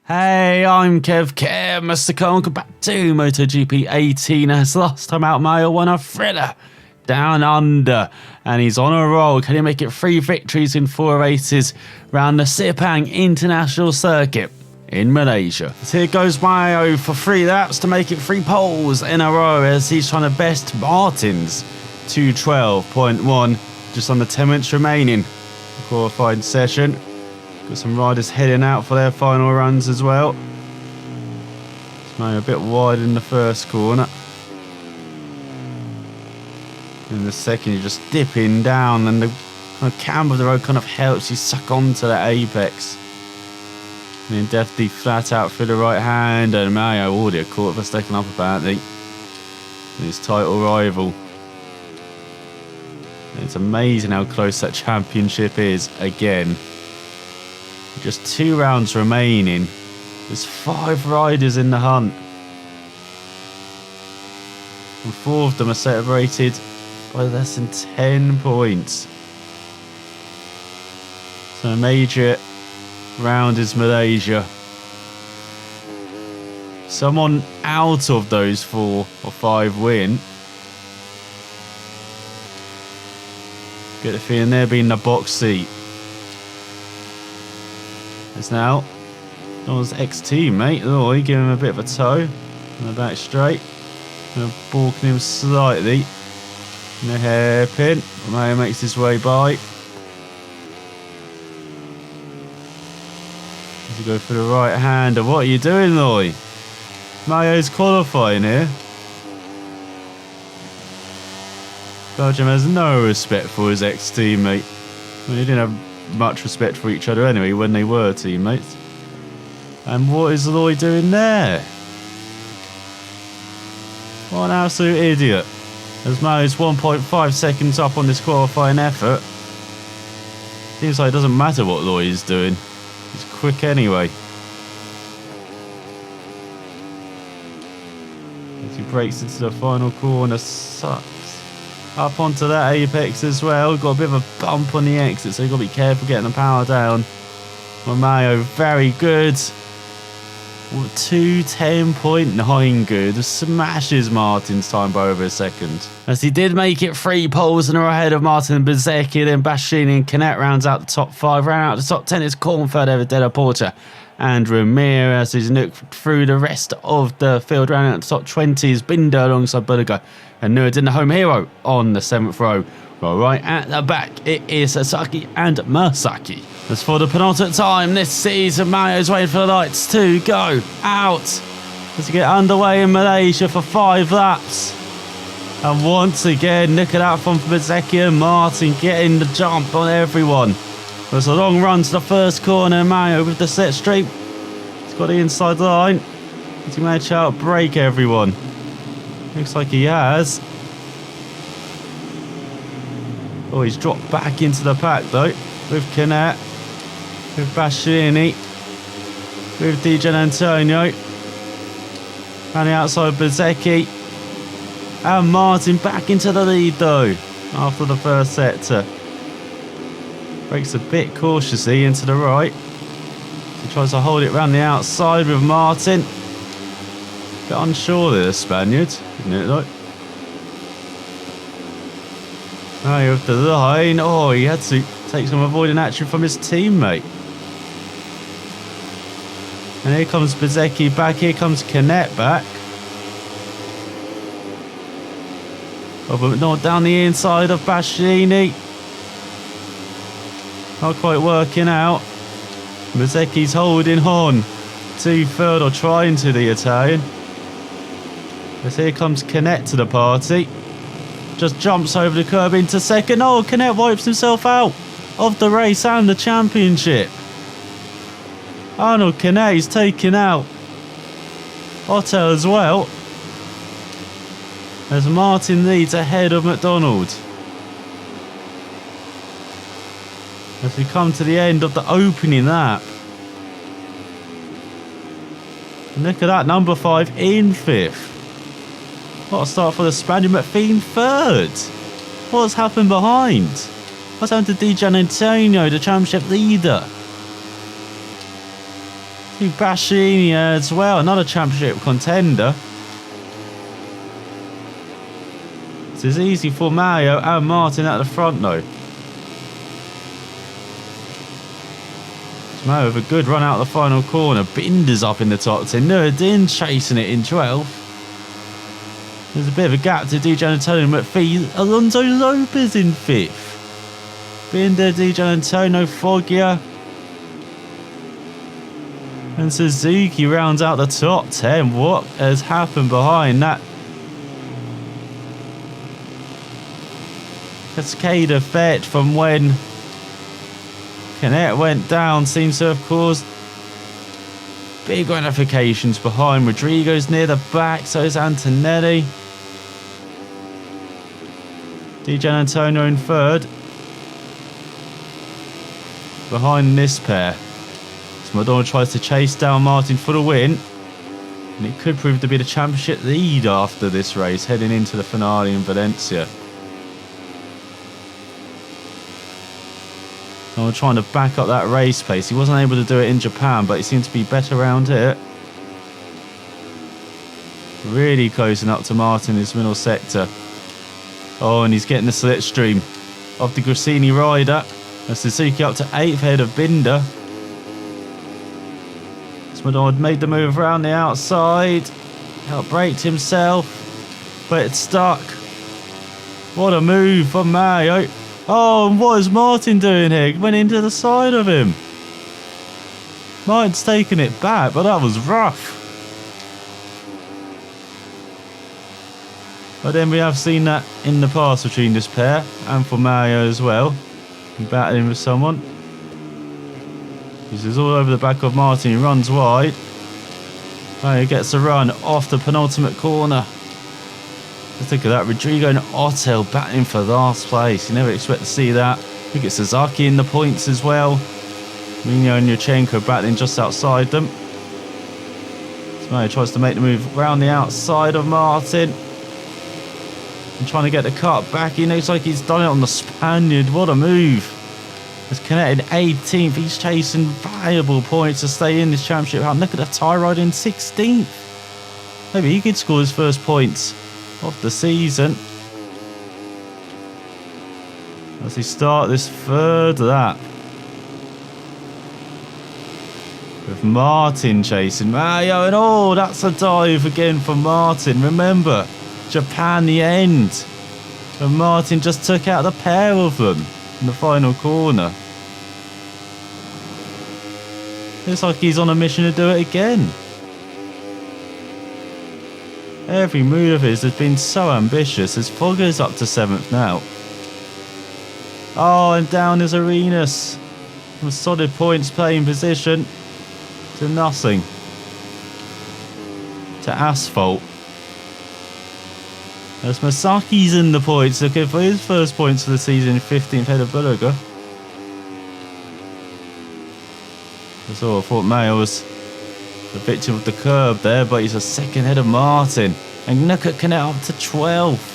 Hey, I'm ElusiveKev, Mr. Welcome back to MotoGP 18. As last time out, Mayo won a thriller down under, and he's on a roll. Can he make it 3 victories in 4 races round the Sepang International Circuit in Malaysia? So here goes Mayo for 3 laps to make it 3 poles in a row as he's trying to best Martin's 2:12.1, just under 10 minutes remaining in the qualifying session. Got some riders heading out for their final runs as well. It's maybe a bit wide in the first corner. In the second, you're just dipping down, and the kind of camber of the road kind of helps you suck onto that apex. And then definitely flat out through the right hand, and Mayo already a quarter of a second up apparently. His title rival. And it's amazing how close that championship is again. Just 2 rounds remaining. There's 5 riders in the hunt. And 4 of them are separated by less than 10 points. So a major round is Malaysia. Someone out of those 4 or 5 win. Get the feeling they're being the box seat. It's now Donald's ex-teammate, Lloyd, giving him a bit of a toe on the back straight. Balking him slightly in the hairpin. Mayo makes his way by. As you go for the right hander. What are you doing, Lloyd? Mayo's qualifying here. Belgium has no respect for his ex-teammate. I mean, he didn't have much respect for each other anyway when they were teammates. And what is Lloyd doing there? What an absolute idiot. As Mayo's 1.5 seconds up on this qualifying effort. Seems like it doesn't matter what Lloyd is doing. He's quick anyway. As he breaks into the final corner, sucks up onto that apex as well. Got a bit of a bump on the exit, so you've got to be careful getting the power down. Well, Mayo, very good. 2:10.9 good. Smashes Martin's time by over a second. As he did make it 3 poles and are ahead of Martin and Bezzecchi. Then Bastianini and Canet rounds out the top 5. Round out the top 10 is Cornford over Della Porta and Ramirez. He's looked through the rest of the field. Round out the top 20 is Binder alongside Burger and Nuerdin, the home hero, on the 7th row. Well, right at the back, it is Sasaki and Masaki. As for the penultimate time this season, Mayo's waiting for the lights to go out as we get underway in Malaysia for 5 laps. And once again, look at that from Bezzecchi and Martin getting the jump on everyone. There's a long run to the first corner. Mayo with the set straight. He's got the inside line. Has he managed to outbrake everyone? Looks like he has. Oh, he's dropped back into the pack though. With Canet. With Bastianini. With Di Gianantonio. And the outside Bezzecchi. And Martin back into the lead though. After the first sector. Breaks a bit cautiously into the right. He tries to hold it round the outside with Martin. Bit unsure there, the Spaniard, isn't it, though? Now with the line. Oh, he had to take some avoiding action from his teammate. And here comes Bezzecchi back. Here comes Canet back. Oh, but not down the inside of Bastianini. Not quite working out. Bezzecchi's holding on to third, or trying to, the Italian. As here comes Canet to the party. Just jumps over the curb into second. Oh, Canet wipes himself out of the race and the championship. Arnold Canet is taken out. Otto as well. As Martin leads ahead of McDonald. As we come to the end of the opening lap. And look at that, number 5 in 5th. What a start for the Spaniard. McPhee 3rd. What's happened behind? What's happened to Di Gianantonio, the championship leader? To Bastianini as well, another championship contender. It's easy for Mario and Martin at the front though. Mario with a good run out of the final corner. Binder's up in the top 10. Nuruddin chasing it in 12th. There's a bit of a gap to DJ Antonio McPhee. Alonso Lopez in 5th. Binder, DJ Antonio, Foggia. And Suzuki rounds out the top 10. What has happened behind that? Cascade effect from when Canet went down seems to have caused big ramifications behind. Rodrigo's near the back, so is Antonelli. DJ Antonio in 3rd. Behind this pair. So Madonna tries to chase down Martin for the win. And it could prove to be the championship lead after this race, heading into the finale in Valencia. I'm trying to back up that race pace. He wasn't able to do it in Japan, but he seemed to be better around here. Really closing up to Martin in this middle sector. Oh, and he's getting the slipstream of the Grassini rider. And Suzuki up to 8th ahead of Binder. Smadon made the move around the outside. Outbraked himself, but it's stuck. What a move from Mario. Oh, and what is Martin doing here? Went into the side of him. Martin's taking it back, but that was rough. But then we have seen that in the past between this pair, and for Mario as well. Battling with someone. This is all over the back of Martin. He runs wide. Mario gets a run off the penultimate corner. Let's look at that. Rodrigo and Ottel battling for last place. You never expect to see that. We get Suzuki in the points as well. Mino and Yurchenko battling just outside them. Mario tries to make the move around the outside of Martin. And trying to get the cut back. He looks like he's done it on the Spaniard. What a move. It's connected 18th. He's chasing valuable points to stay in this championship. Look at the tie ride in 16th. Maybe he could score his first points of the season as he start this 3rd lap with Martin chasing Mario, and oh, that's a dive again for Martin. Remember, Japan the end, and Martin just took out the pair of them in the final corner. Looks like he's on a mission to do it again. Every move of his has been so ambitious as Fogger's up to 7th now. Oh, and down is Arenas. From solid points playing position to nothing. To asphalt. As Masaki's in the points, looking for his first points of the season, 15th head of Bulliger. So I thought Mayo was the victim of the curb there, but he's a 2nd head of Martin. And look at Canet up to 12th.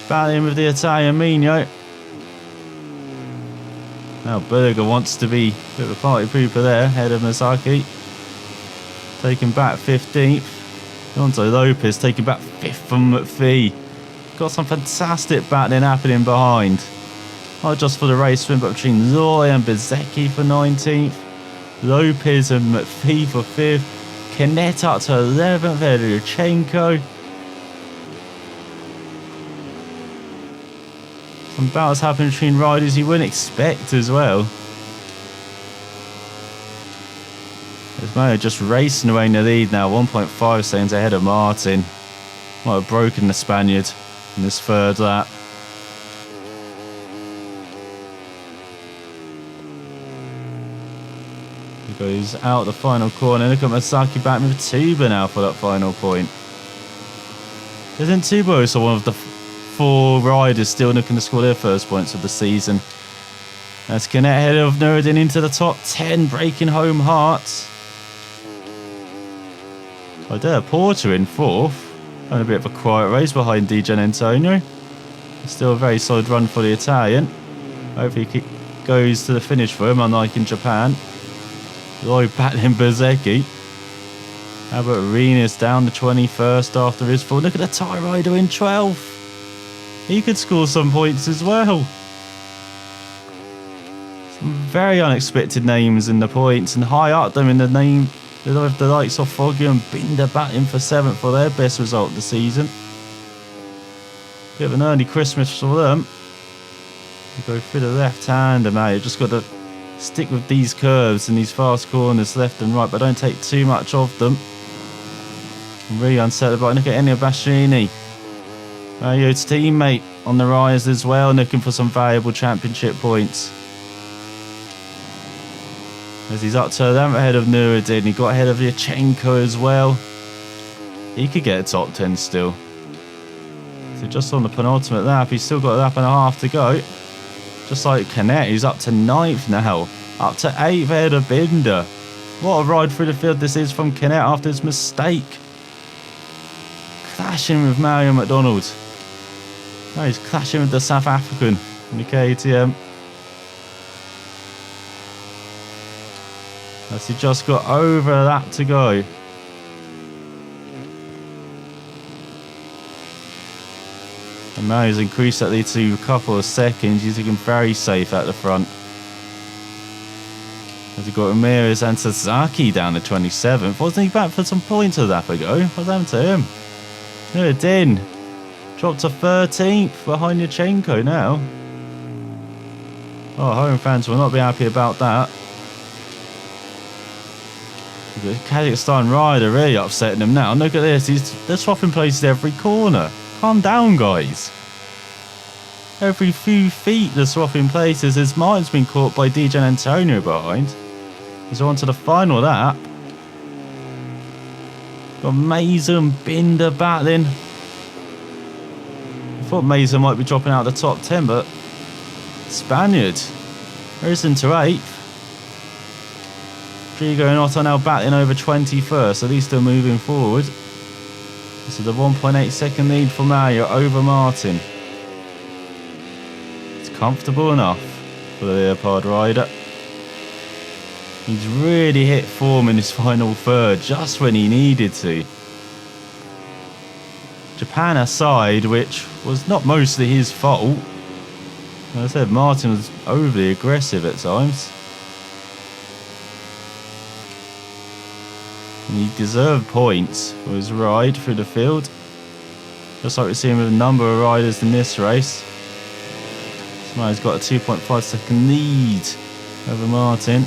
Battling with the Italian Mino. Now Berger wants to be a bit of a party pooper there, head of Masaki. Taking back 15th. Alonso Lopez taking back 5th from McPhee. Got some fantastic battling happening behind. Not just for the race win, but between Zoy and Bezecchi for 19th. Lopez and McPhee for 5th. Canet up to 11th, Yurchenko. Some battles happening between riders you wouldn't expect as well. There's Mayo just racing away in the lead now, 1.5 seconds ahead of Martin. Might have broken the Spaniard in this 3rd lap. He goes out the final corner. Look at Masaki back with Tuba now for that final point. Isn't Tuba also one of the 4 riders still looking to score their first points of the season? That's Canet ahead of Nuruddin into the top 10, breaking home hearts. Idea Porter in 4th. And a bit of a quiet race behind DJ Antonio. Still a very solid run for the Italian. Hopefully he goes to the finish for him, unlike in Japan. Roy battling Bezzecchi. Albert Arenas down the 21st after his fall. Look at the tie rider in 12th. He could score some points as well. Some very unexpected names in the points, and high up them in the name of the likes of Foggy and Binder batting for 7th for their best result of the season. Bit of an early Christmas for them. You go through the left-hander, mate. You've just got to stick with these curves and these fast corners left and right, but don't take too much of them. I'm really unsettled, but look at Ennio Bastianini. Mario's teammate on the rise as well, looking for some valuable championship points. As he's up to a length ahead of Nuruddin, he got ahead of Yachenko as well. He could get a top 10 still. So just on the penultimate lap, he's still got a lap and a half to go. Just like Canet, he's up to 9th now. Up to 8th ahead of Binder. What a ride through the field this is from Canet after his mistake. Clashing with Mario McDonald. Now he's clashing with the South African in the KTM. As he just got over a lap to go. And now he's increased that lead to a couple of seconds. He's looking very safe at the front. As he got Ramirez and Sasaki down to 27th. Wasn't he back for some points a lap ago? What's happened to him? Nuruddin dropped to 13th behind Yachenko now. Oh, home fans will not be happy about that. The Kazakhstan rider really upsetting them now. Look at this, they're swapping places every corner. Calm down, guys. Every few feet they're swapping places as Martin's been caught by DJ Antonio behind. He's on to the final lap. Got Mason and Binder battling. I thought Mason might be dropping out of the top 10, but Spaniard risen to 8th. Drigo and Otto now battling over 21st, at least they're moving forward. This is the 1.8 second lead for Mario over Martin. It's comfortable enough for the Leopard rider. He's really hit form in his final third, just when he needed to. Japan aside, which was not mostly his fault. As I said, Martin was overly aggressive at times. And he deserved points for his ride through the field. Just like we're seeing with a number of riders in this race. This man's got a 2.5 second lead over Martin.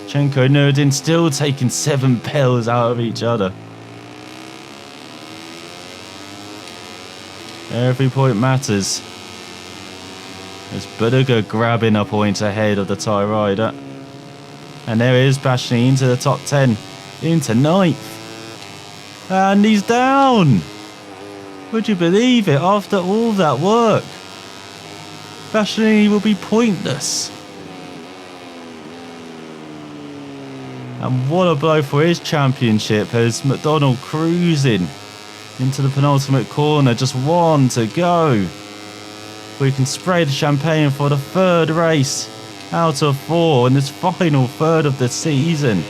Chenko and Nuruddin still taking 7 pills out of each other. Every point matters. There's Budiga grabbing a point ahead of the Thai rider. And there is Bastianini into the top 10. Into 9th. And he's down. Would you believe it? After all that work, Bastianini will be pointless. And what a blow for his championship as McDonald cruising into the penultimate corner. Just 1 to go. We can spray the champagne for the 3rd race out of 4 in this final 3rd of the season.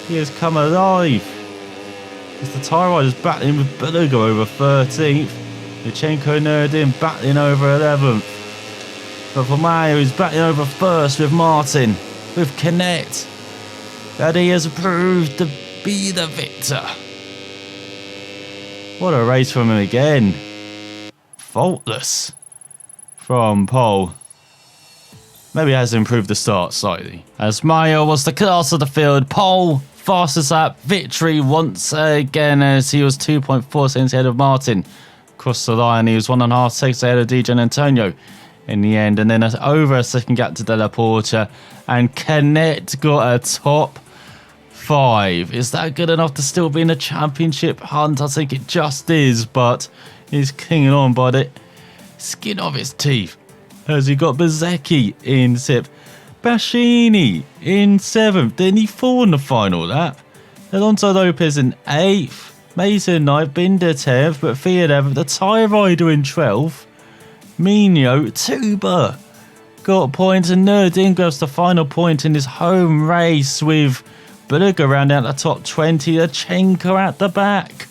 He has come alive. As the Thai riders battling with Budiga over 13th. Yachenko and Nuruddin battling over 11th. But for Mario, he's battling over 1st with Martin, with Canet. That he has proved to be the victor. What a race from him again. Faultless from pole. Maybe it has improved the start slightly. As Mario was the class of the field, pole, fastest lap, victory once again as he was 2.4 seconds ahead of Martin. Across the line, he was 1.5 seconds ahead of DJ Antonio in the end. And then over a second gap to De La Porta. And Canet got a top 5. Is that good enough to still be in a championship hunt? I think it just is, but he's clinging on by the skin of his teeth. As he got Bezzecchi in 6th. Bastianini in 7th. Didn't he fall in the final lap? Alonso Lopez in 8th. Mason 9th. Binder 10th. But Thea 11th. The Thai rider in 12th. Mino, Tuba. got points, and Nurdin grabs the final point in his home race with Bulliger round out the top 20, Lachenko at the back.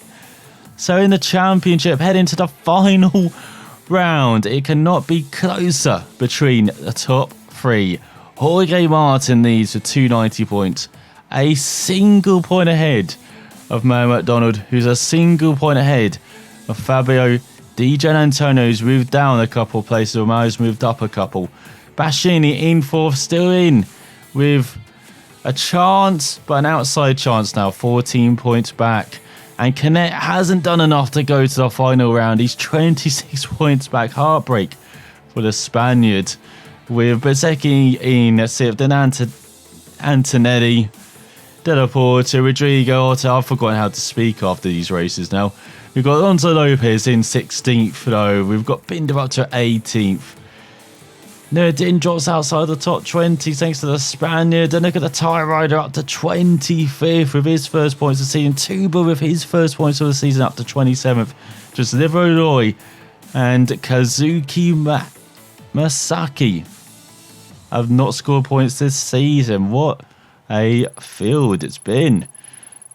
So in the championship, heading to the final round, it cannot be closer between the top three. Jorge Martin leads with 290 points, a single point ahead of Mayo McDonald, who's a single point ahead of Fabio Di Gianantonio, who's moved down a couple of places, or Mayo's moved up a couple. Bastianini in fourth, still in with a chance, but an outside chance now, 14 points back. And Canet hasn't done enough to go to the final round. He's 26 points back. Heartbreak for the Spaniard. With Bezzecchi in 6th, then Antonelli, Della Porta, Rodrigo Orta. I've forgotten how to speak after these races now. We've got Alonso Lopez in 16th though. We've got Binder up to 18th. Nurdin drops outside the top 20 thanks to the Spaniard. And look at the Tyre Rider up to 25th with his first points of the season. Tuba with his first points of the season up to 27th. Just Liverroy and Kazuki Masaki have not scored points this season. What a field it's been.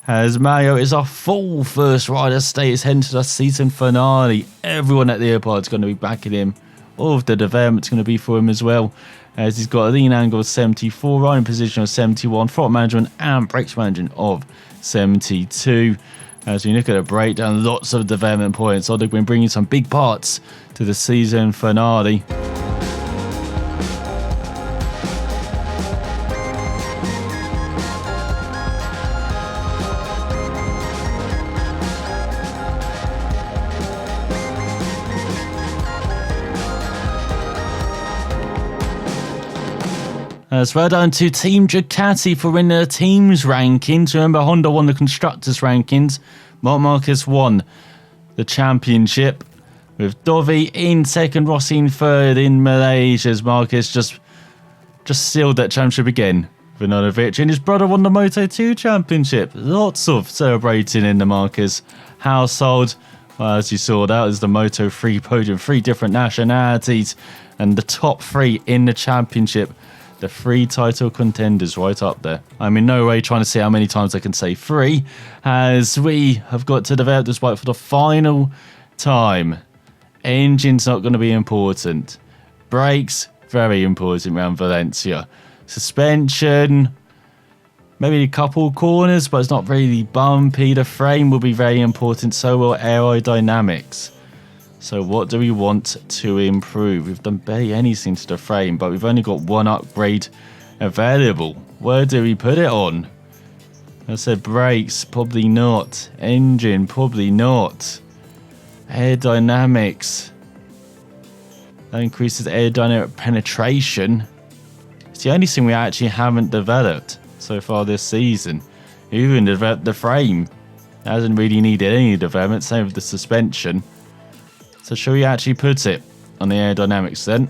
As Mayo is a full first rider status heading to the season finale. Everyone at the airport is going to be backing him. All of the development's going to be for him as well, as he's got a lean angle of 74, riding position of 71, throttle management and brakes management of 72. As we look at a breakdown, lots of development points. They've been bringing some big parts to the season finale. As well done to Team Ducati for winning the team's rankings. Remember, Honda won the constructors' rankings. Marc Marquez won the championship with Dovi in second, Rossi in third in Malaysia. As Marquez just sealed that championship again with another victory. And his brother won the Moto2 championship. Lots of celebrating in the Marquez household. Well, as you saw, that was the Moto3 podium. 3 different nationalities and the top 3 in the championship. The 3 title contenders right up there. I'm in no way trying to see how many times I can say 3, as we have got to develop this bike for the final time. Engine's not going to be important. Brakes, very important around Valencia. Suspension, maybe a couple corners, but it's not really bumpy. The frame will be very important, so will aerodynamics. So what do we want to improve? We've done barely anything to the frame, but we've only got 1 upgrade available. Where do we put it on? I said brakes, probably not. Engine, probably not. Aerodynamics. That increases aerodynamic penetration. It's the only thing we actually haven't developed so far this season. Even developed the frame. It hasn't really needed any development, same with the suspension. So shall we actually put it on the aerodynamics then?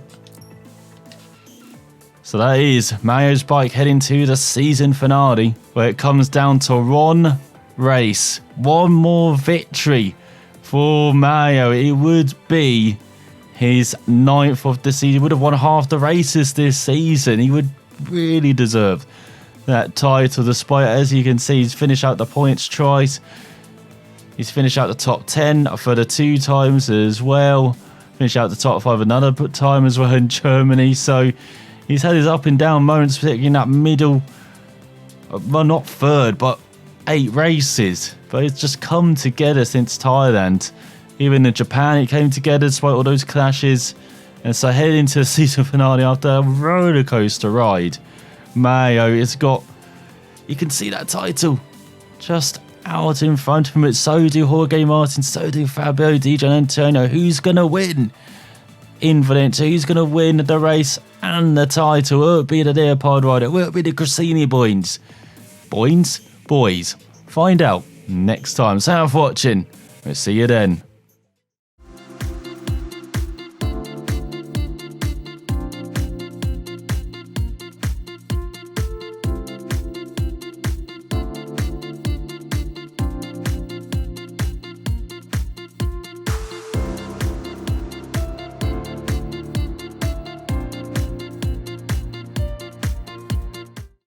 So that is Mayo's bike heading to the season finale, where it comes down to 1 race. 1 more victory for Mayo. It would be his 9th of the season. He would have won half the races this season. He would really deserve that title, despite, as you can see, he's finished out the points twice. He's finished out the top 10 for the 2 times as well. Finished out the top 5 another time as well in Germany. So he's had his up and down moments, particularly in that middle, well, not third, but 8 races. But it's just come together since Thailand. Even in Japan, it came together despite all those clashes. And so heading into the season finale after a roller coaster ride, Mayo has got, you can see that title just out in front of him, but so do Jorge Martin, so do Fabio Di Gianantonio. Who's going to win in Valencia? Who's going to win the race and the title? Will it be the Leopard rider? Will it be the Cressini boys? Boys? Find out next time. So, for watching. We'll see you then.